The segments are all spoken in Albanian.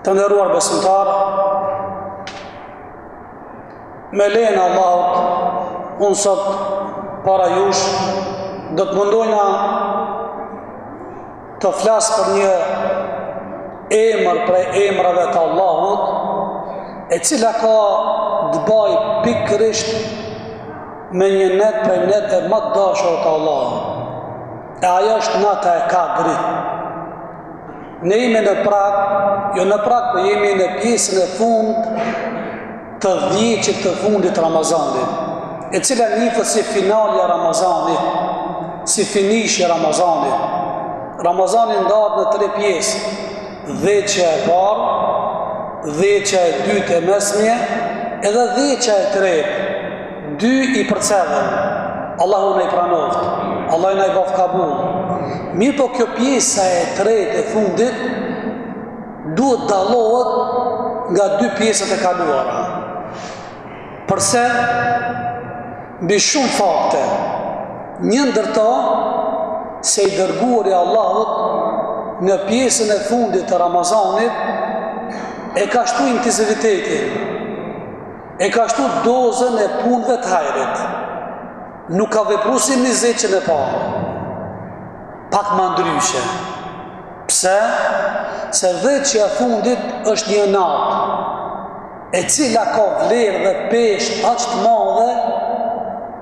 Të nderuar besimtar, me lejen e Allahut, unë sot para jush do të mundojna të flas për një emër prej emrave të Allahut, e cila ka të bëj pikërisht me një net prej netëve më të dashur të Allahut. E ajo është nata e Kadrit. Ne jemi në prag, jo në prag, po jemi në pjesën e fund të 10 të fundit Ramazanit, e cila njihet si finalja e Ramazanit, si finishja e Ramazanit. Ramazani ndahet në 3 pjesë: dhjeqja e parë, dhjeqja e dytë e mesme, edhe dhjeqja e tretë. 2 i përcjellën. Allahu na i pranoft, Allahu na i bëf kabul. Mirë, po kjo pjesa e tretë e fundit duhet dallohet nga 2 pjesët e kaluara. Përse? Mbi shumë fakte. Një ndër to se i dërguari i Allahut në pjesën e fundit të Ramazanit e ka shtu intensivitetin, e ka shtu dozën e punëve të hajrit. Nuk ka vepru si në zecën e parë, pak më ndryshe. Pse? Se dhjeqja e fundit është një natë e cila ka vlerë dhe peshë aq të madhe.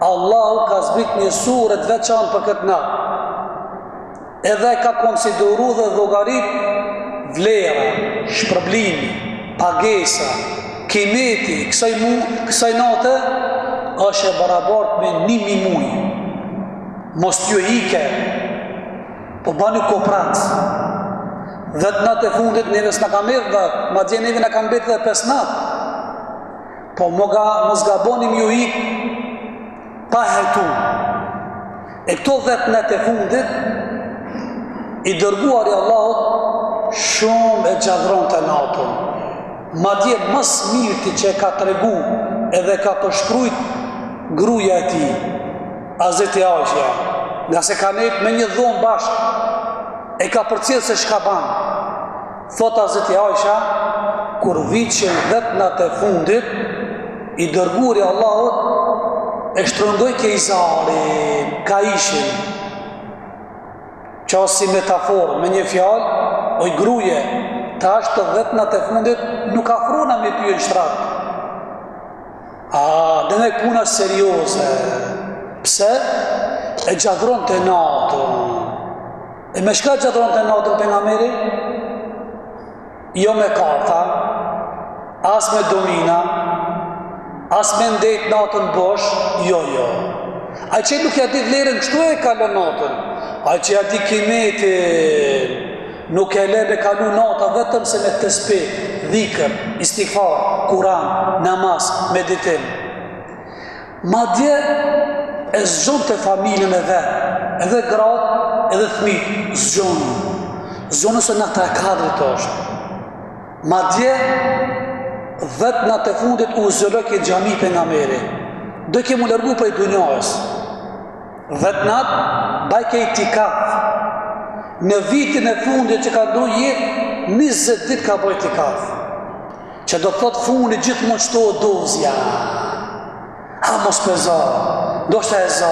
Allahu ka zbrit një sure të veçantë për këtë natë, edhe ka konsideru dhe llogarit vlera, shpërblimi, pagesa, kimeti kësaj nate është e barabart me 1000 muj. Mos t'ju ike, po bani koprac. 10 natë e fundit neve s'na kam mbet, ma dje neve na kam mbet dhe 5 natë. Po mos gabonim ju ik pa hetu. E këto 10 natë e fundit i dërguari i Allahut shumë e gjadhron të natën. Ma dje mas mirti që e ka tregu edhe ka përshkrujt gruaja e tij, Hazreti Aisha, nga se ka nejt me një dhomë bashkë, e ka përcjellë se shka ban. Thot Hazreti Aisha, kur viqen 10 natë e fundit, i dërguari i Allahut e shtrëngoj ke izarin, ka ishin, që si metaforë, me një fjalë, oj gruje, tash të 10 natë e fundit nuk afrona me ty e në shtratë. Dhe me puna serioze. Pse? E gjadhron të natën. E me shka gjadhron të natën pejgamberi? Jo me karta, as me domina, as me ndet natën bosh, jo. A që nuk ja di vlerën, kështu e kalon natën. A që ja di kimetin, nuk e le me kalu nata vetëm se me tesbih, dhikr, istighfar, Kur'an, namaz, meditim. Madje e zgjon të familjen e vet, edhe gratë, edhe fëmijët, zgjon se nata e Kadrit është. Madje 10 natë e fundit u zëllë ke xhami pejgamberi. Do kemu largu prej dunjës. 10 natë baj ke itikaf. Në vitin e fundit që ka du jetë, 20 dit ka bëjt itikaf. Që do thot fundi gjithmonë shtohet dozja. Ha mos peza, do shta e za.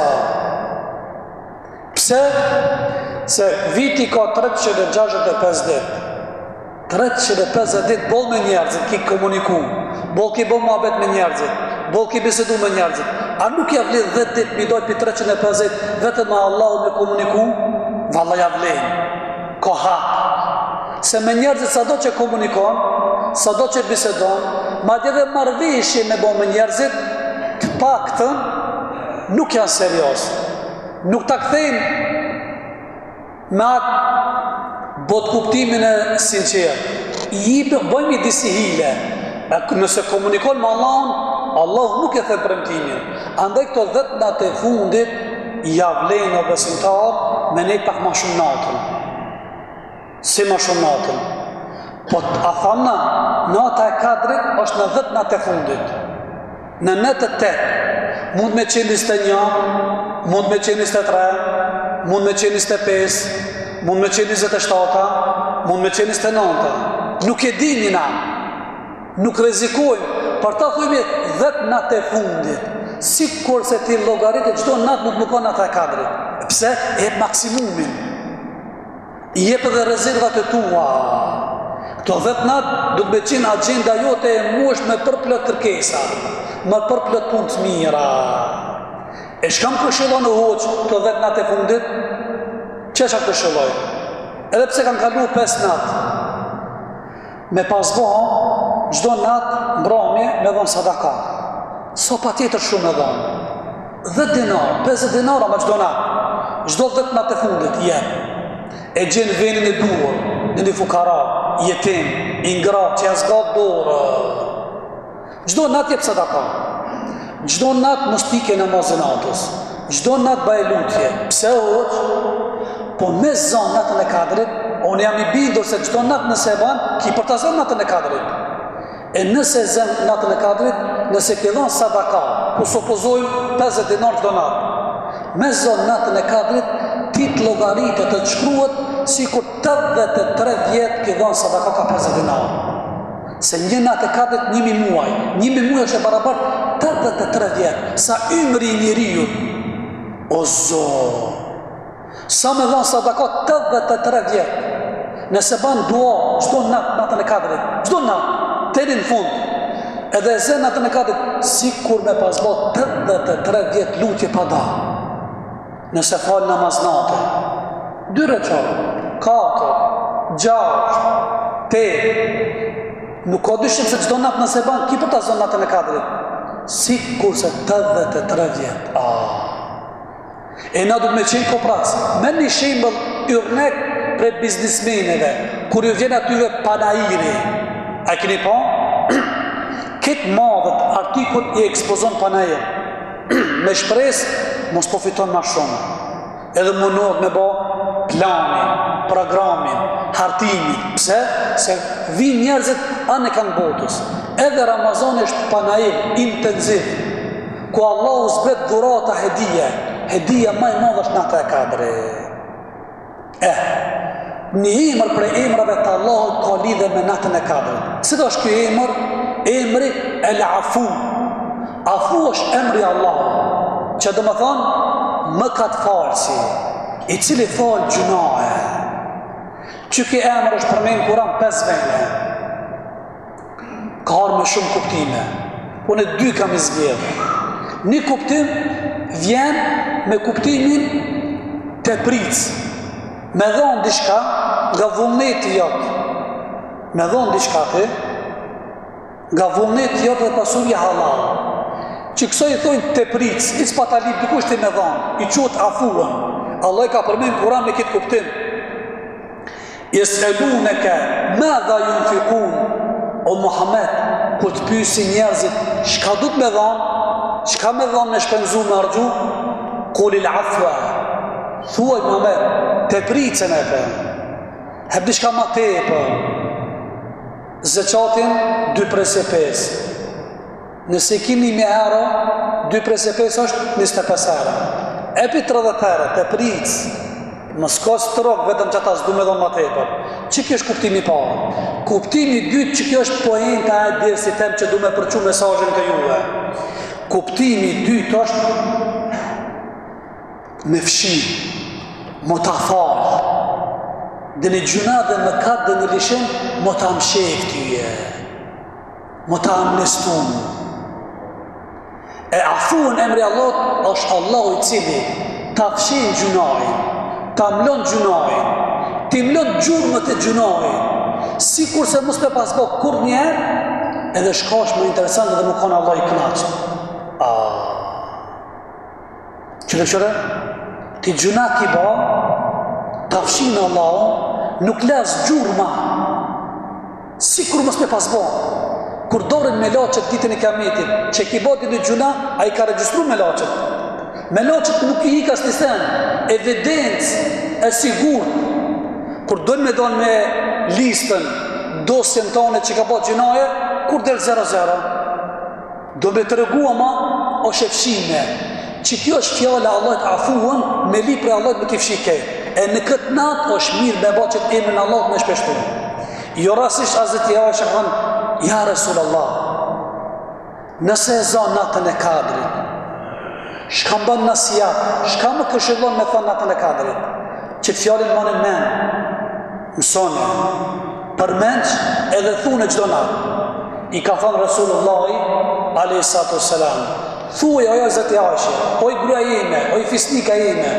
Pse? Se viti ka 365 dit. 350 dit bol me njerëzit, ki komuniku, bol ki bol muhabet me njerëzit, bol ki bisedu me njerëzit. A nuk ja vlen 10 dit mi dojt për 350 vetëm me Allahu me komuniku? Valla ja vlen. Ko hak. Se me njerëzit sado që komunikon, sado që bisedon, ma djeve marrëveshje me bo me njerëzit, të paktën nuk janë serios. Nuk ta kthejnë me atë bot kuptimin e sinqertë. Bëjmë i disi hile. Nëse komunikon me Allahun, Allahu nuk e thënë premtimin. Andaj këto 10 natë e fundit ja vlen o besimtar me nejt pak ma shumë natën. Si ma shumë natën? Po a thamna, nata e Kadrit është në 10 natë e fundit. Në netë të 8, mund me qenë 21, mund me qenë 23, mund me qenë 25, mund me qenë 27, mund me qenë 29. Nuk e dini na, nuk rezikojmë, për ta thujme 10 natë e fundit, si kur se ti logaritë, çdo natë nuk më ka natë e kadrit. Pse? E jep maksimumin. I jep edhe rezervat e tua. Këto 10 natë du të me qenë agenda jote e musht me përplot kërkesa, me përplot punë të mira. E shkam këshillon në hoqë këto 10 natë e fundit? Qesha këshilloj? Edhe pse kanë kalu 5 natë. Me pasbo, gjdo natë mbrami me dhonë sadaka. So pa tjetër shumë me dhonë. 10 dinar, 50 dinara me gjdo natë. Gjdo 10 natë e fundit, jenë. E gjenë venin e duhur, në një fukara, jetim, ingrat, që jasë gatë dorë. Gjdo natë jep sadaka. Gjdo natë mustike në mazinatës. Gjdo natë baje lutje. Pse hoqë? Po me zonë natën e kadrit, unë jam i bindur se gjdo natë nëse e banë, ki për të zonë natën e kadrit. E nëse zemë natën e kadrit, nëse ki dhonë sadaka, ku supozojmë 50 dinar gjdo natë. Me zonë natën e kadrit, ti të logaritë të shkruat, si kur 83 vjetë ki dhonë sadaka ka 50 dinar. Se një natë e kadrit 1000 muaj. 1000 muaj është e barabartë 83 vjetë. Sa ymri i njeriu. O Zot. Sa me dhonë sadaka 83 vjetë. Nëse banë dua, gjdo natën e kadrit, gjdo natë, të në fund, edhe e zenë natën e kadrit, si kur me pasbot 83 vjetë lutje pa da. Nëse falë namaznate, 2 reqarë, 4, 6, 8, nuk ka dyshim se gjdo natë nëse banë, ki për ta zonë natën e kadrit, si kur se 83 vjetë. E na du të me qenë kopratës, me një shembël yrnek për biznismeneve, kur ju vjen atyve panajiri, a keni pa? Këtë madhët artikut i ekspozon panajir, me shpres, mos po fiton ma shumë, edhe mundohet me bo planin, programin, hartimin. Pse? Se vinë njerëzit anë e kanë botës. Edhe Ramazani është panajir intenziv, ku Allah u zbret dhurata hedija maj madhë është natë e kadri. Një emër për emrave të Allahut ka lidhe me natën e kadrit. Cila është kjo emër? Emri El Afu. Afu është emri Allahut, që do më thonë mëkat falsi, i cili falë gjunahe. Që kjo emër është përmenë Kuran 5 vene. Ka harë me shumë kuptime. Unë e 2 kam izgjedhë. Një kuptim vjen me kuptimin të pricë. Me dhonë dishka nga vullneti jotë. Me dhonë dishka ti nga vullneti jotë dhe pasurja halal. Që këso i thojnë të pricë, i s'pa talib dikush të me dhonë, i qëtë afuën. Allah i ka përmenë Kuran me kitë kuptim. Jes'eluneke madha yunfikun. O Muhammed, ku të pysi njerëzit, shka du të me dhonë, shka me dhonë me shpenzu me argju, kulil afua. Thuaj Muhammed, të pricën e për, hebdi shka ma te e për. Zëqatin 2/5. Nëse kini me herë, 2/5 është 25 herë. Epi 30 herë, të pricë. Më s'ka strok, vetëm që ata s'du me dhonë ma te e për. Që kjo është kuptimi parë? Kuptimi dytë që kjo është poenta e dirësi tem që du me përqu mesazhin të juve. Kuptimi dytë është me fshi, mo ta falë, dhe një gjuna dhe më katë dhe një lishen, mo ta më shef tyje, mo ta amnestun. E afuën emri Allah është Allah i cili ta fshin gjunajin, ta mlon gjunajin, ti mlon gjurmët e gjunajin, si kur se mus me pasbo kur njerë, edhe shkash më interesant dhe më konë Allah i knaqën. Qëre? Ti gjuna ki ba, ta fshin Allah, nuk les gjurma, si kur mos me pasbo. Kur dorin me laqët ditën e kametit, që ki ba ditë gjuna, a i ka registru me laqët. Me laqët nuk i hikas një sen, evidencë e sigur. Kur dojnë me donë me listën, dosjen tane që ka ba gjunaje, kur del 0-0. Do me të regua ma, o shefshime. Që kjo është fjale Allahit afuën, me li për Allahit me t'i fshike. E në këtë natë është mirë me ba që t'emën Allah me shpeshtu. Jo rasisht Hazreti Aisha thënë, ja Resulallah, nëse e za natën e Kadrit, shka më bën nasihat, shka më këshillon me thënë natën e Kadrit, që të fjallin më në men, mësone, përmenç edhe thune gjdo natë. I ka thënë Resulullahi a.s. Thuaj oja Zeti Aisha, oj gruja jeme, oj fisnika jeme,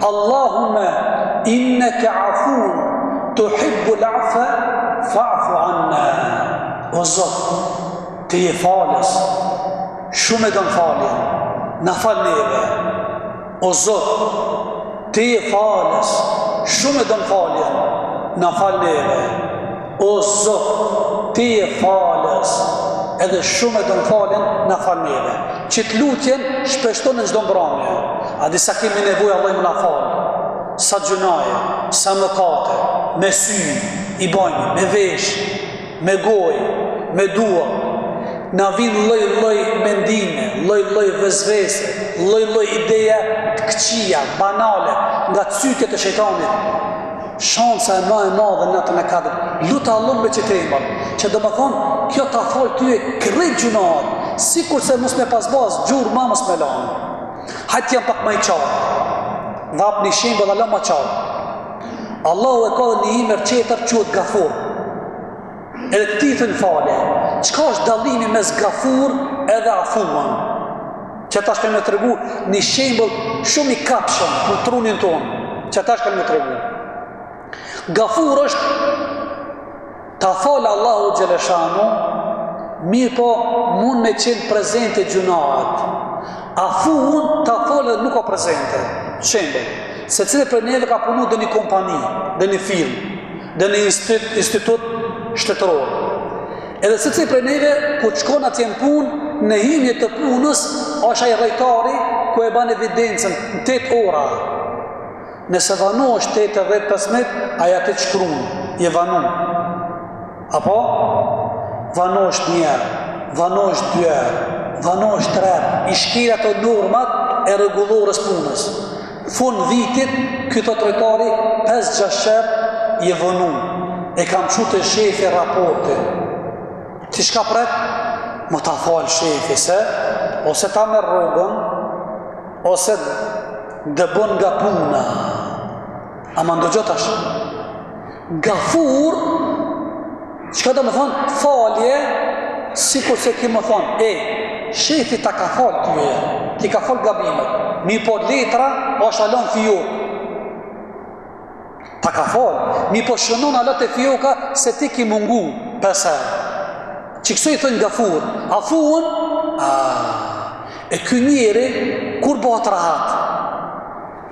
Allahume inneke afun, tuhibbu l'afë, fa'fu anna. O Zot, ti je falës, shumë e dënë faljen, na fal neve. O Zot, ti je falës, shumë e dënë faljen, na fal neve. O Zot, ti je falës, edhe shumë e dënë faljen, na fal neve. Që të lutjen shpeshton në gjdo mbramje. A disa kemi nevojë Allah më na falë, sa gjunaje, sa mëkate, me sy, i bojnë, me vesh, me goj, me dua. Na vinë lloj mendime, lloj vezvese, lloj ideja të këqija, banale, nga cytet e shejtanit. Shansa e madhe në natën e Kadrit. Lutë Allah me që temër, që do më thonë, kjo ta falë ty e krejt gjunat, sikur se mos me pasbaz, gjurë ma mos me lanë. Hajtë jam pak ma i qarë, dhe apë një shimbë dhe la ma qarë. Allahu e ka dhe një imër qeter quhet Gafur. Edhe këti thënë falje, qka është dalimi mes Gafur edhe Afuan? Që ta shkëm me të regu një shimbë shumë i kapshëm për trunin tonë, që ta shkëm me të regu. Gafur është ta falë Allahu Gjeleshanu, mirë po mund me qenë prezente gjunaat. Afuun ta falë nuk ka prezente. Shembull, se cilë për neve ka punu dhe një kompani, dhe një firmë, dhe një institut shtetëror. Edhe se cilë për neve, ku të shkon atje në punë, në himje të punës, është ai rejtari ku e ban evidencën në 8 ora. Nëse vanu është 8-15, aja të të shkrunë, je vanu. Apo? Vanu është njerë, vanu është dyerë, vanu është trerë, i shkira të normat e regulorës punës. Fund vitit, këto trojtari, 5-6 shërë, je vanu. E kam që të shefi raporti. Ti shka pret? Më ta falë shefi, se? Ose ta me rrugën, ose dëbën nga puna. Ama ndëgjot është Gafur, qëka do më thonë, falje, sikur se ki më thonë, shefi ta ka falë tyje, ti ka falë gabimet, mi po letra, është alon fijok. Ta ka falë, mi po shënon alot e fijoka, se ti ki mungu, pëse. Që këso i thënë Gafur, Afuën, e kë njeri, kur bëhat rahat?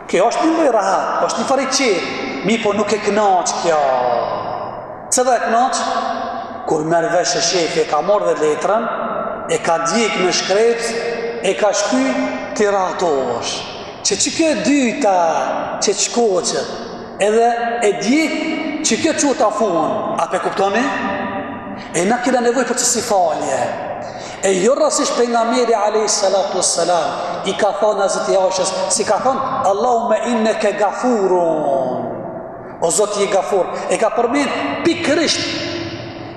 Kjo është një mëj rahat, është një fari qërë, mi po nuk e knaq kjo. Cëve e knaq? Kur merë vesh e shefi, e ka morë dhe letrën, e ka djek me shkreps, e ka shky të ratosh. Që kjo e dyta, që qkoqët, edhe e djek që kjo që të Afuën. A pe kuptoni? E na kina nevoj për që si falje. E jo rasisht pejgamberi a.s. I ka thonë Hazreti Aishës, si ka thonë Allahume inneke gafurun, o Zot je Gafur. E ka përmend pikërisht,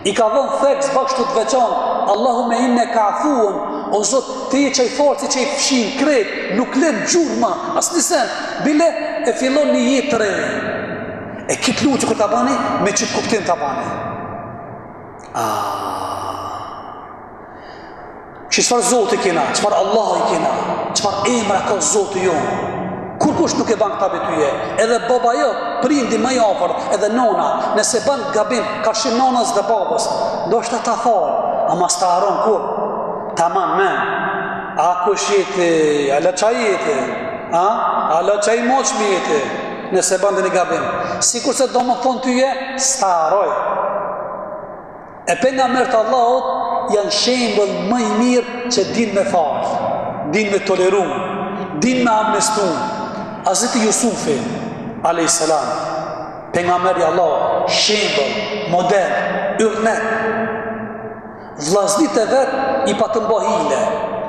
i ka dhënë theks bakshtu të veçantë, Allahume inneke afuun, o Zot ti je çaj forci që i fshin krejt, nuk lën gjurma as nisen, bile e fillon një jetë re. E këtë lutë kur ta bani, me çit kuptim ta bani. Çfarë Zoti kena, çfarë Allah i kena, çfarë emra ka Zoti jonë. Kur kush nuk e ban këta betyje, edhe baba jo, prindi më i afër, edhe nona, nëse ban gabim, ka shim nonës dhe babës, ndoshta ta falë, ama s'ta haron kur. Tamam men. A kush jeti, ala çaj jeti, ala çaj moçmi jeti, nëse ban dhe një gabim. Sikur se do më thonë tyje, s'ta haroj. E pejgamberët e Allahut janë shembull më i mirë që din me falë, din me toleru, din me amnestu. Hazreti Jusufi a.s. pejgamberi Allah, shembull, model, yrnet. Vllaznit e vet i patën bë hile,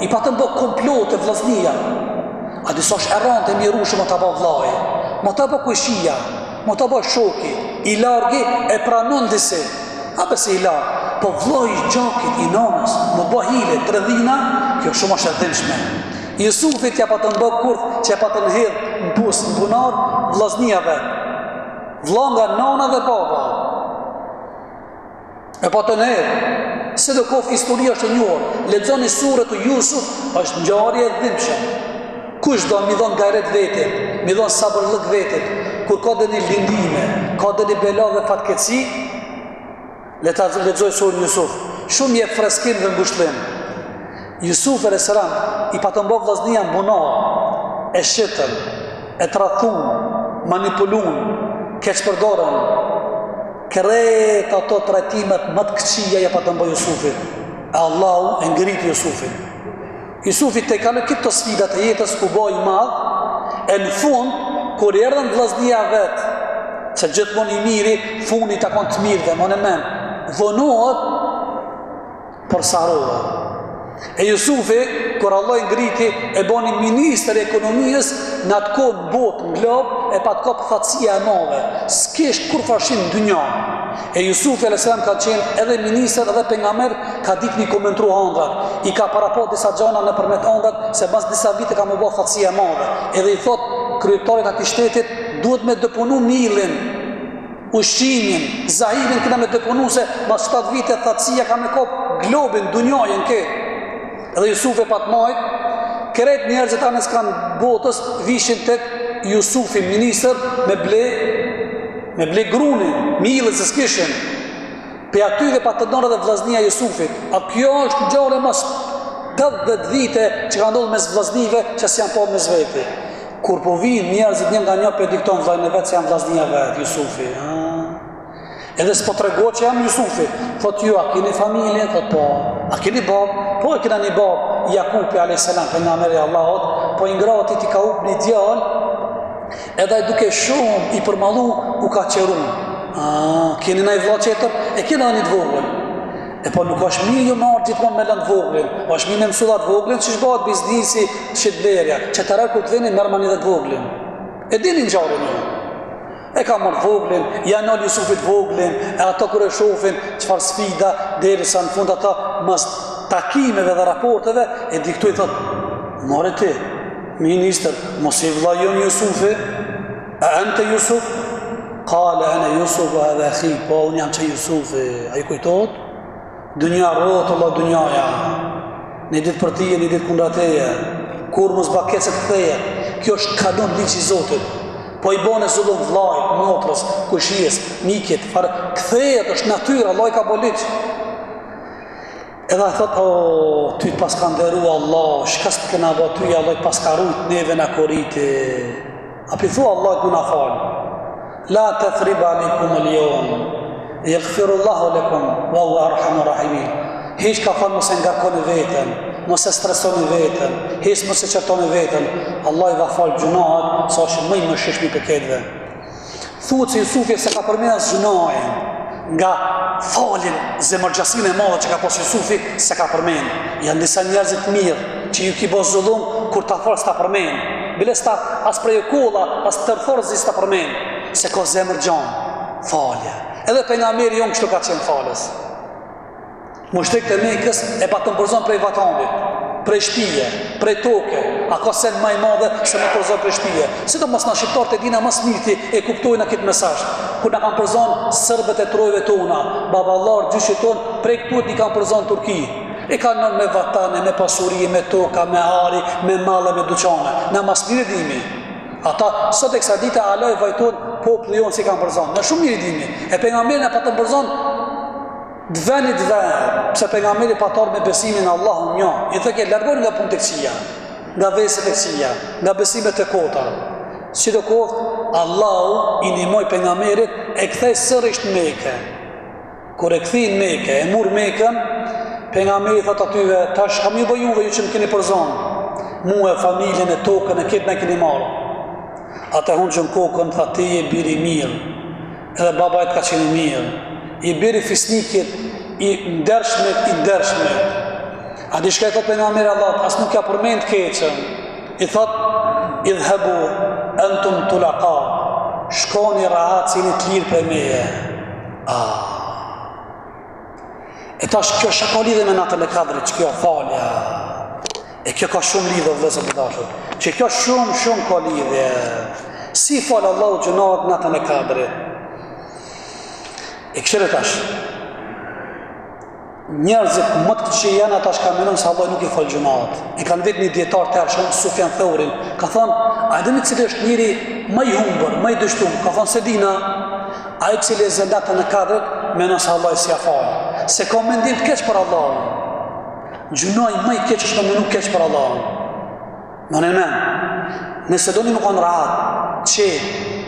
i patën bë komplote vllaznia. A disa është errante mirushë më të bë vllai, më të bë kushia, më të bë shoki, i largi e pranon disi. apo si i la, po vllai i gjakit i nanës, më bë hile, tredhina, kjo shumë është e dhënshme. Jusufit ja pa të mbë kurth, që ja pa të nëhidh në pus, në bunar, vllaznia vet. Vlla nga nana dhe baba. E pa të nëhidh. Se do kof historia është e njohur. Lexoni surën e Jusuf, është ngjarje e dhimbshme. Kush do mi dhon gajret vetit, mi dhon sabërllëk vetit, kur ka dhe një lindime, ka dhe një bela dhe fatkeqësi, le ta lexoj surën Jusuf. Shumë je freskim dhe ngushëllim. Jusuf a.s. i patëmbo vllaznia në bunar, e shitën, e tradhun, manipulun, keqpërdorën, kret ato trajtimet më të këqija ja patëmbo Jusufit. E Allahu e ngriti Jusufin. Jusufit te kaloi këto sfidat e jetës u bë i madh, e në fund kur erdhën vllaznia vet, që gjithmonë i miri, fundi ta kon të mirë dhe më në men, vonohet për sarohet. E Jusufi, kur Allah i ngriti, e boni ministër e ekonomisë, në atë kohë botë, në globë, e pa të kopë thatësia e madhe. S'kesh kur fashim në dynja. E Jusufi a.s. ka qenë edhe ministër, edhe pejgamber, ka ditë një komentru ëndrat. I ka parapot disa gjana në përmet ëndrat, se bas disa vite ka më bo thatësia e madhe. Edhe i thot, kryetarit ati shtetit, duhet me dëpunu milin, ushqimin, zahirin këna me dëpunu, se mas 7 vite thatësia ka me kopë globin, dynjajën këtë. Edhe Jusufi pat majt, kret njerëzit anës kanë botës, vishin tek Jusufi ministër me ble grunin, milët se s'kishin. Pe aty dhe pat të nërë dhe vllaznia Jusufit. A kjo është ngjarje mas 80 vite që ka ndodhur mes vllaznive që s'janë po mes veti. Kur po vinë njerëzit një nga një për dikton vllajën e vet se janë vllaznia vet, Jusufi. Edhe s'po tregohet që jam Jusufi. Thot ju, a keni familje? Thot po. A keni bab? Po e kena një bab, Jakupi a.s. pejgamberi i Allahut, po i ngrati ti ka up një djalë, edhe ai duke shumë i përmallu u ka qeru. Keni ndaj vlla tjetër? E kena një të vogël. E po nuk është mirë ju marrë gjithmonë me lënë të voglin. Është mirë me mësulla të voglin, që shbohet biznisi, shitblerja. Që të rërë kur të vini, mërë mani dhe të voglin. E dini ngjarjen ju. E ka marrë voglin, janë nalë Jusufit voglin, e ato kër e shofin qëfar sfida, derisa në fund ata mas takimeve dhe raporteve, e diktoj thot, more ti, minister, mos i vlla jon Jusufi, a ente Jusuf? Kale, ene Jusuf, edhe akhi, po, unë jam që Jusufi, a i kujtot? Dënja rotë, Allah, dënjaja, një ditë për tije, një ditë kundra teje, kur mos bakeset këtheje, kjo është kalon liqë i Zotit. Po i bone zullum vllajt, motrës, kushies, mikit, farë, këthejet është natyra, Allah i ka bolit. Edhe thot, ty të pas ka nderu Allah, shkas të këna bo ty, Allah i pas ka rujt neve në koriti. A pi thua Allah i kuna falë. La të thriba alikum e lion, i gëfirullahu lekum, wallahu arhamu rahimin. Hish ka falë mëse ngarkoni vetën, mëse stresoni vetën, hish mëse qërtoni vetën. Allah i va falë gjunahat, sa është mëj më shishmi për ketëve. Thuët se Jusufi se ka përmena zgjunajin, nga falin zemërgjasin e madhe që ka posë Jusufi, se ka përmena. Janë disa njerëzit mirë, që ju ki bo zullum, kur ta falë s'ta përmena. Bile s'ta as prej kolla, as tërthorë zi s'ta përmena. Se ka zemërgjan, falje. Edhe pejgamberi jonë kështu ka qenë falës. Mushrik të Mekës e pa të mpërzon prej vatandit, prej shtije, prej toke, a ka sen maj madhe se më përzon prej shtije. Si do mos na shqiptarët e dina mas mirti e kuptojnë këtë mesazh. Kur na kanë përzon sërbet e trojve tona, baballar, gjyshit tonë, prej këtu i kanë përzon Turki. E kanë nërë me vatane, me pasuri, me toka, me ari, me malle, me duqane. Na mas mirë dimi. Ata sot e kësa dite aloj vajton populli jonë si kanë përzon. Në shumë mirë dimi. E pejgamberin e pa të përzon dvenit pse pejgamberi patar me besimin Allahun një, i thëke largoni nga punë të këqija, nga veset e këqija, nga besimet e kota. Si do kohë, Allahu i nimoj pejgamberit e kthej sërisht Mekë. Kur e kthejnë Mekë, e mur Mekën, pejgamberi thot atyve, tash kam ju bëjuve ju që më keni përzon, mua, familjen e tokën e ketë me keni marë. Ata hunë që në kokën, tha ti e biri mirë, edhe babajt ka qenë mirë. I biri fisnikit, i ndershmet. A di shka e thot pejgamberi Allah, as nuk ja përmend keqen. I thot, idhhebu entum tulaka, shkoni rahat si një të lirë për meje. E tash kjo ka lidhje me natën e kadrit, që kjo falja. E kjo ka shumë lidhje vëllezër të dashur. Që kjo shumë ka lidhje. Si fal Allahu gjunahet natën e kadrit. E këshire tash. Njerëzit më të që janë ata shka menon se Allah nuk i fal gjunahet. E kanë vetë një dietar të hershëm, Sufjan Theurin, ka thonë, a dini cili është njëri më i humbur, më i dështuar? Ka thonë se dina, ai cili e natën e kadrit menon se Allah s'ia fal. Se ka mendim të keq për Allahun. Gjunohi më i keq është ka menu keq për Allahun. Më nëse doni më kanë rahat, që,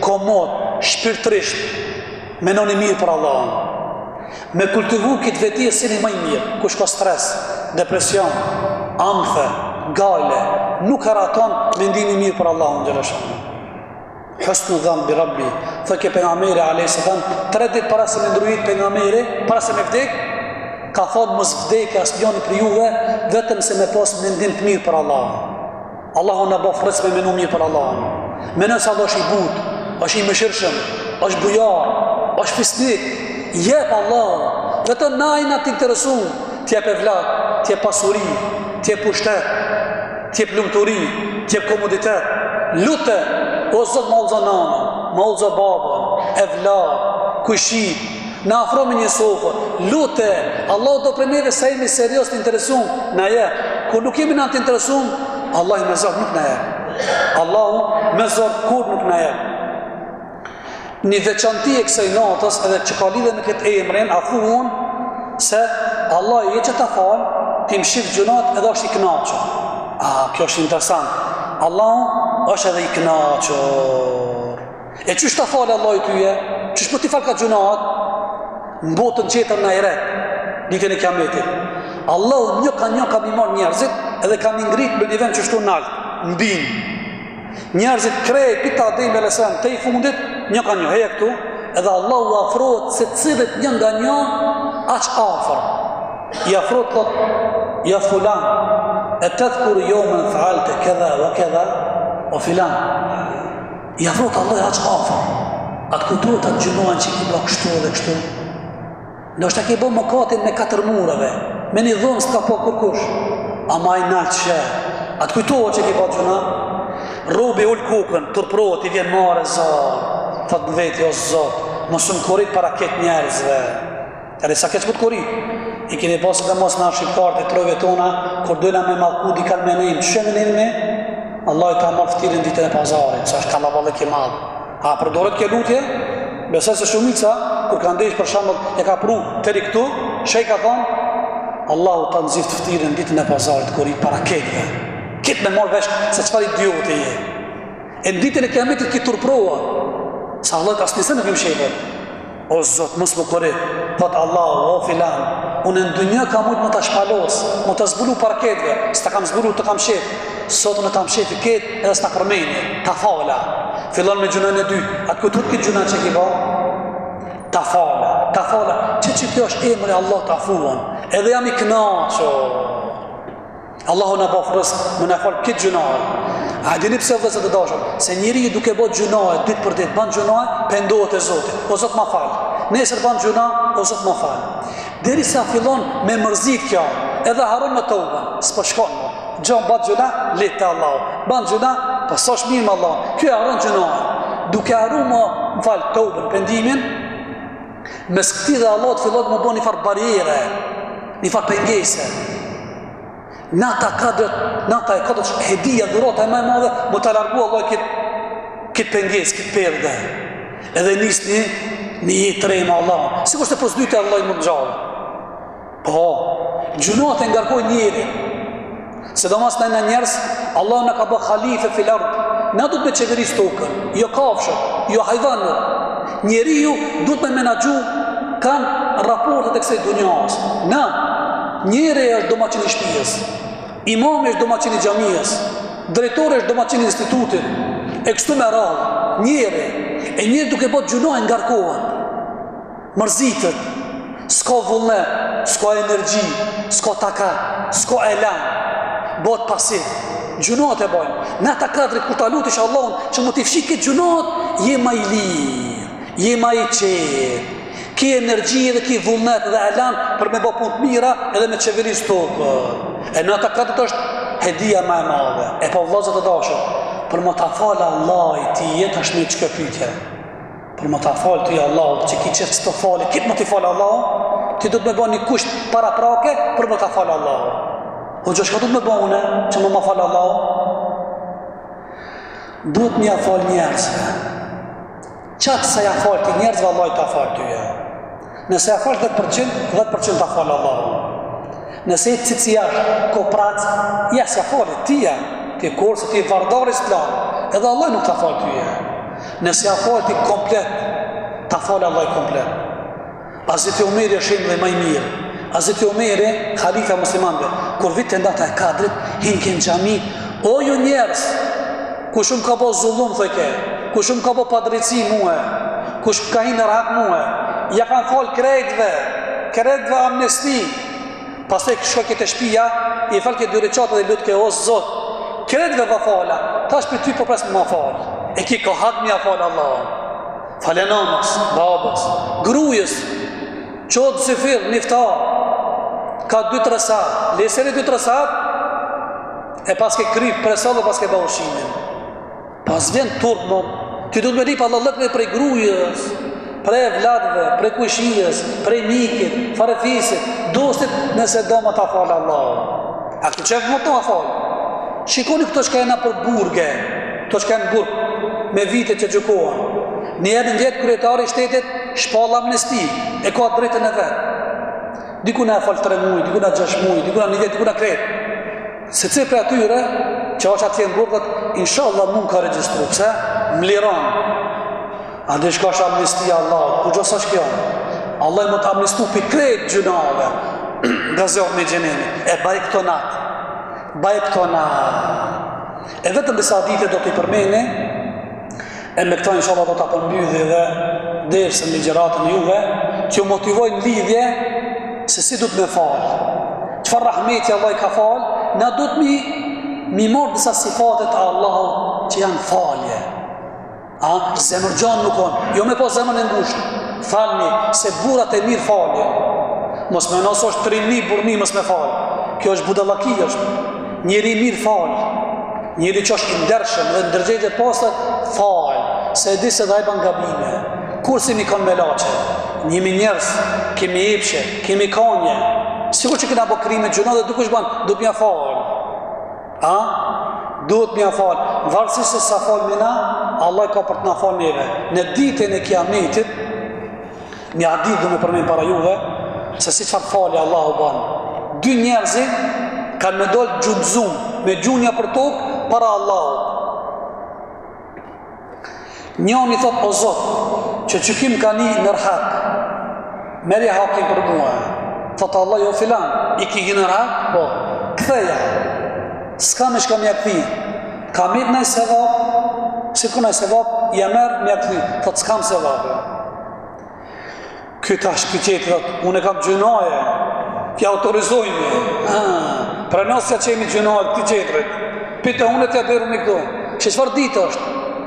komod, shpirtërisht, menoni mirë për Allahun. Me kultivu këtë veti e sini më i mirë, kush ka stres, depresion, amthe, gale, nuk haraton mendimi mirë për Allahun xhaleshan. Husnu dhann bi Rabbi, thëke pejgamberi alayhis salam, 3 ditë para se me ndrujit pejgamberi, para se me vdek, ka thonë mos vdekë asnjëri për juve, vetëm se me pas mendim të mirë për Allahun. Allahu na bëf rës me menu mirë për Allahun. Menon se Allah është i butë, është i mëshirshëm, është bujar, është fisnik. Jep Allah, vetëm na i na të interesun, t'jep evlat, t'jep pasuri, t'jep pushtet, t'jep lumturi, t'jep komoditet. Lute, o Zot ma ullëza nana, ma ullëza babën, evlat, kushit, na afro me një sofër. Lute, Allah do për neve sa jemi serios të interesun, na je. Kur nuk jemi na të interesun, Allah i me zor nuk na je. Allahu me zor kur nuk na je. Një veçanti e kësaj natës edhe që ka lidhe me këtë emrin, a thuon se Allah i e që ta falë, ti më shifë gjunat edhe është i knaqër. Kjo është interesant. Allah është edhe i knaqër. E qështë ta falë Allah i tyje? Qështë po ti falë ka gjunat? Në botën qetër në eret, ditën e kiametit. Allah një ka mi marë njerëzit edhe ka mi ngrit me një vend që shtu nalë, në binë. Njerëzit krejt pita Adem e.s. të i fundit, një ka një heja këtu, edhe Allah u afrohet se cilët një nga një aq afër. I afrohet thot, ja fulan, e të dhkuru jomën faalte këdha o filan. I afrohet Allah aq afër. Atë kujtohet atë gjinohen që i bë kështu dhe kështu. Në është a ke bë mëkatin me 4 murave, me një dhomë s'ka po kërkush. Ama i nalë që atë kujtohet që i bë gjuna. Robi ullë kukën, tërprot, i vjen mare zarë, thot në veti o Zot, mos më korit para ketë njerëzve. Edhe sa keq më të korit. I keni pasë dhe mos në shqiptarët e trojve tona, kur dojna me malku di kanë menim, që shemë në me? Allah i ka marrë fëtirin ditën e pazarit, sa është kalaballik i madhë. Përdoret kjo lutje? Besoj se shumica, kur ka ndeshë për shembull, e ka pru të riktu, shej ka thonë, Allahu ta nxift fëtirin ditën e pazarit, korit para ketëve. Kitë me marrë vesh se qëfar idiotë je. E në ditën e kiametit ki turproa. Sa Allah asë njëse nuk im shepër. O Zot, mos më korit. Thotë Allahu, o filan, unë në dënjë ka mujtë më të shpalos, më të zbulu parketve, së të kam zbulu të kam shep. Sot unë të kam shep i ketë edhe së të përmeni, ta fala. Fillon me gjunën e dytë. Atë këtut këtë gjunën që ki ba? Ta fala. Që kjo është emri Allah ta fuan. Edhe jam i knaqo. Allahu në bafrës më në falë këtë gjunahë. A dini pse vëzët të dashëm? Se njëri duke bot gjunahë, ditë për ditë, banë gjunahë, pendohet e Zotit. O Zot ma falë. Nesër banë gjunahë, o Zot ma falë. Deri sa fillon me mërzit kjo, edhe haron me tobën, s'po shkon më. Gjon batë gjunahë, letë të Allahu. Banë gjunahë, pasosh mirë më Allah. Kjo e haron gjunahë. Duke haron më falë tobën, pendimin, mes këti dhe Allah të fillon më bo një farë barjere, një farë pengese. Nata e kadët hedija dhurata e maj madhe, më të largu Allah këtë penges, këtë perde. Edhe nisë një jetë rejnë Allah. Si kështë e posdyte Allah i më në gjallë. Po, gjunat e ngarkoj njeri. Se do mas në njerës, Allah në ka bë khalife filardë. Na du të me qeveris tokën, jo kafshët, jo hajvanët. Njeri ju du të me menagju kanë raportet e kësej dunjas. Njëri është domaçin i shtëpisë, imam është domaçin i xhamisë, drejtori është domaçin i institutit, e kështu me radhë. Njëri duke bërë gjunohen ngarkohen, mërzitet, s'ka vullnet, s'ka energji, s'ka taka, s'ka elan, bëhet pasiv. Gjunohet e bojnë. Në ata kadrit kur ta lutish Allahun që mu t'i fshi këtë gjunohet, je ma i lirë, je ma i qetë. ki energji dhe ki vullnet dhe elan për me bo punë të mira edhe me qeveris tokë. E në ata katët është hedia ma e madhe. E pa vllazët e dashur, për më ta falë Allah ti jetë është me që këpytje. Për më ta falë ti Allah, që ki qëtë të falë, kitë më ti falë Allah, ti du të me bo një kusht para prake për më ta falë Allah. O gjë shka du të me bo une, që më falë Allah? Duhet me ja falë njerëzve. Qatë se ja falë ti njerëzve, Allah i ta falë tyje. Nëse ja falë 10%, 10% ta falë Allah. Nëse i cici jashtë, ko pracë, jes ja falë, tija, ti korë se ti vardar islam, edhe Allah nuk ta falë tyje. Nëse ja falë ti komplet, ta falë Allah i komplet. Hazreti Omeri është shemë dhe maj mirë. Hazreti Omeri, khalifa muslimanve, kur vitë të ndata e kadrit, hinë kënë gjami, o ju njerës, ku shumë ka po zullum, thëke, ku shumë ka po padreci muhe, ku shumë ka hinë rrak muhe, ja kanë falë krejtve amnesti, pas të shko këtë shpia, i falë këtë dyre qatë dhe lutë ke o zot, krejtve va fala, ta është për ty po presë më ma falë, e ki ka hak mja falë Allah, fale nanës, babës, grujës, qodë zëfir, niftar, ka 2-3 saat, leseri 2-3 saat, e pas ke kryp, presa dhe pas ke ba ushimin. Pas vjen turp, ti du të me rip Allah lëkve prej grujës, prej vladve, prej kushijës, prej mikit, farefisit, dostit, nëse do më ta falë Allah. A këtë qefë më të ma falë? Shikoni këto që ka jena për burge, këto që ka jenë burg, me vite që gjukohen. Njerë në vjetë kryetari i shtetit, shpalla amnesti, e ka drejtën e vetë. Dikuna e falë 3 muj, dikuna 6 muj, dikuna 1 vjet, dikuna kretë. Se cilë për atyre, që është atje në burgët, inshallah mund ka registru, pëse? Mliran. A dhe shka është amnestia Allah, ku gjësa është kjo? Allah i më të amnestu për kretë gjunave, nga zohë me gjenemi, e baj këto natë. E vetëm disa dite do t'i përmeni, e me këta inshallah do t'a përmbydhi dhe dersën ligjeratën juve, që ju motivojnë lidhje se si du t'me falë. Qëfar rahmeti Allah i ka falë, na du t'mi morë disa sifatet a Allahu që janë falje. Zemër gjanë nuk onë, jo me po zemër në ngushtë. Falni, se burat e mirë falje. Mos me nësë është 3.000 burni mos me falë. Kjo është budallaki është. Njeri mirë falë. Njeri që është ndershëm dhe ndërgjegje pasët, falë. Se e di se dhe ban gabime. Kur si mi kanë me lache? Njemi njerës, kemi epshe, kemi kanje. Sigur që këna bo krime gjuna dhe duke është banë, duke mja falë. Duhet mja falë. Varësisht se sa falë mina, Allah ka për të na falë neve. Në ditën e kiametit, mja ditë du me përmen para juve, se si qëfar falë Allah u banë. 2 njerëzi kanë me dollë gjundzum, me gjunja për tokë, para Allahut. Njoni thot, o Zot, që qykim ka një nërhak, merja hakin për mua. Thot Allah, jo filan, i ki nërhak? Po, këtheja. S'ka me shka mja këthi. Ka mirë nëjë sevap, si ku nëjë sevap, ja merë mja këthi. Thot, s'kam sevap. Këta është këtë thot, unë e kam gjunaje, kja autorizojme. Pra nësë që jemi gjunaje këti qetërit. Pite unë e tja dërë me këto. Që qëfar ditë është?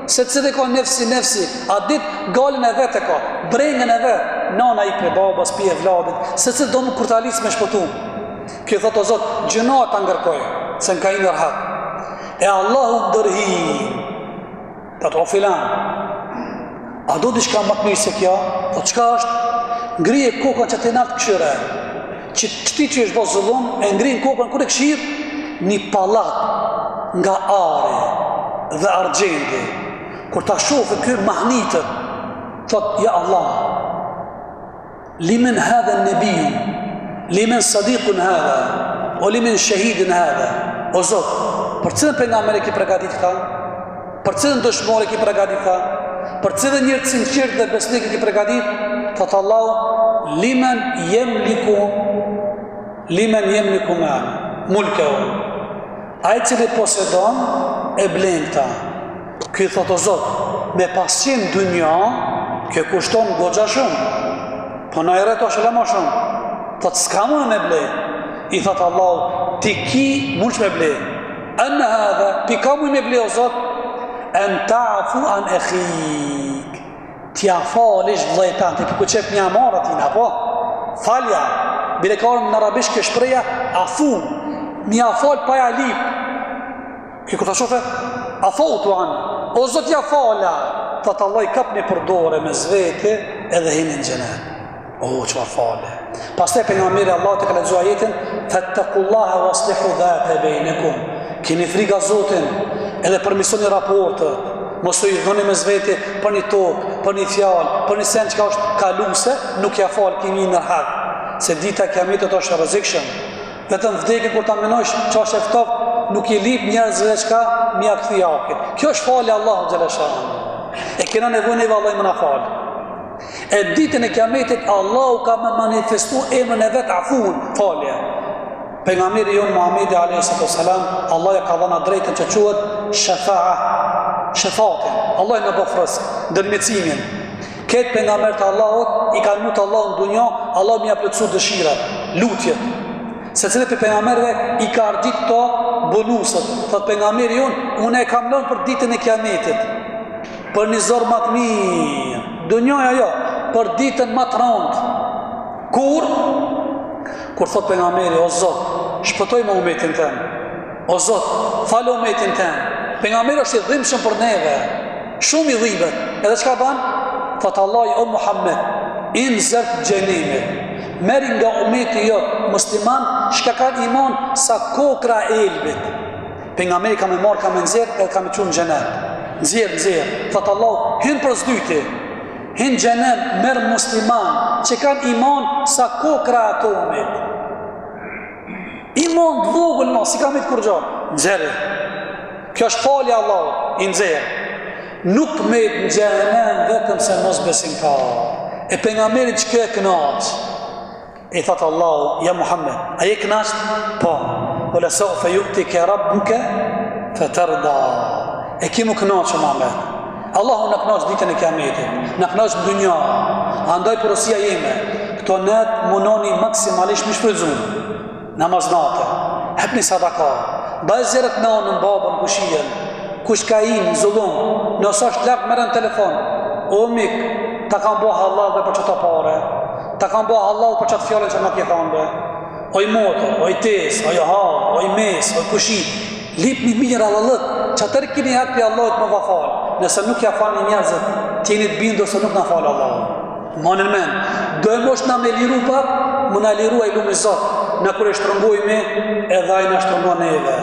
Se të cilë e ka nefsi, a ditë galin e vetë e ka, brengën e vetë, nana i pre babas, pije vladit, se cilë do më kur të alisë me shpëtu. Kjo thotë o Zotë, gjënoa të ngërkojë, se në ka i nërhak. E Allahu ndërhi, të të o filan, a do di shka më të mirë se kja? O qka është? Ngrije kokën që të naltë këshire, që ti që është bo zullum, e ngrijin kokën kër e këshirë, një palat nga are dhe argjendi. Kur ta shofe kërë mahnitët, thot, ja Allah, limen hadhe nëbiju, limen sadikun hadhe, o limen shahidin hadhe, o Zot, për cilën për nga mërë ki pregadit ka, për cilën dëshmore ki pregadit ka, për cilën njërë të sinqirë dhe besnik ki pregadit, thot Allah, limen jemliku me mulke o, ajë cili posedon e blenë ta. Këtë thot o Zot, me pasqin dënja, kjo kushton gogja shumë, po na e reto shële ma shumë. Thot, s'ka mu me ble. I thot Allah, ti ki mund që me ble. Enë hadhe, pi ka mu me ble o Zot, en ta'fu an ekhik. t'ja falish vllajtan, ti ku qef një amara tina, po? Falja, bile ka në arabisht kjo shpreja, afu, mja fal pa ja lip. Kjo kur ta shofe, afautu anë, o Zot ja fala, thot Allah i kap një përdore me zvete edhe hinin xhenet. O, çfarë fale. Pastaj pejgamberi Allah të ka lexuar ajetin, fattaqullaha waslihu dhata bainakum. Keni frikë Zotin, edhe përmirësoni raportet. Mos u dhoni me zvete për një tokë, për një fjalë, për një sen që është kaluese, nuk ja fal kimi në hak. Se dita e kiametit është rrezikshëm. Vetëm vdekje kur ta menosh çfarë ftoft, nuk i lip njerëzve çka mia kthi hakit. Kjo është falë Allahu xhaleshan. E kena nevojë ne vallai më na fal. E ditën e kiametit Allahu ka më manifestu emrin e vet afun, falje. Pejgamberi jon Muhamedi alayhi salam, Allah ja ka dhënë drejtën që quhet shafaate. Allah në bëfrës, ndërmjetësimin. Këtë pejgamber të Allahut i kanë lutur Allahun në dunjë, Allah më ia plotësoi dëshirat, lutjet. Secili për pejgamberëve i ka ardhur këto bonusat. Thot pejgamberi jon, unë e kam lënë për ditën e kiametit. Për një zor më të mirë. Dunjaja jo, për ditën më të rëndë. Kur thot pejgamberi, o Zot, shpëtoj më umetin tëm. O Zot, falë umetin tëm. Pejgamberi është i dhimbshëm për neve. Shumë i dhimbet. Edhe çka bën? Thot Allah, o Muhammed, inzir xhenimit. Merri nga umeti jot musliman, shka kanë iman sa kokra e elbit. Pejgamberi ka më marr, ka më nxjerr, edhe ka më çuar në xhenet. Nxjerr. Thot Allah, hyn për zdyti. Hyn xhenet merr musliman që kanë iman sa kokra e atomit. Iman të vogël mos, si kam të kur gjë. Nxjerr. Kjo është falja e Allahut, i nxjerr. Nuk me në xhenem vetëm se mos besimtar. E pejgamberi çka e kënaq. I thot Allahu, ja Muhammed, a je kënaq? Po. Wala sawfa yu'tika rabbuka fatarda. E kimu kënaq Muhammed. Allahu në kënaq ditën e kiametit, në kënaq në dunja. Andaj porosia jeme, këto net munoni maksimalisht më shfrytëzojmë. Namaznate, hapni sadaka, bazëret nanën babën kushijen, kush ka in zullum, nëse është lart merren telefon. O mik, ta kanë bëu halal dhe për çata pare. Ta kanë bëu halal për çat fjalën që nuk i kanë. O i motor, o i tes, o i ha, o i mes, o i kushi. Lipni mirë Allahut, çatër keni hak pe Allahut më vafal. Nëse nuk ja falni njerëzit, tieni të bindur se nuk na fal Allahu. Monën men, do e mosh na me liru pak, më na liru ai lumi Zot. Në kur e shtrëngojme, edhe ai na shtrëngon neve.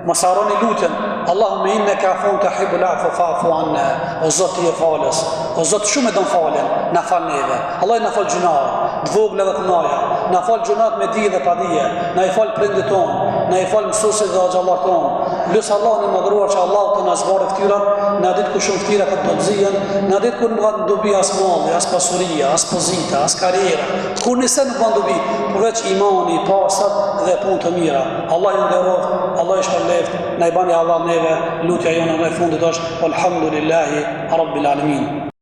Mos harroni lutjen, Allahumma innaka afun tuhibbul afwa fa'fu anna. O Zot i falës. O Zot shumë e don falën, na fal neve. Allah na fal gjunat, të vogla dhe të mëdha. Na fal gjunat me dije dhe pa dije. Na i fal prindit ton, na i fal mësuesit dhe xhallar ton. Lut Allahun e madhruar që Allah të na zbarë ftyrat, na ditë ku shumë ftyra këtë do të zihen, na ditë ku nuk ka dobi as malli, as pasuria, as pozita, as karriera. Kur nëse nuk ka dobi, përveç imani, pasat dhe punë të mira. Allah ju nderoj, Allah ju shpëleft, na i bani Allah neve, lutja jona në fundit është alhamdulillahi rabbil alamin.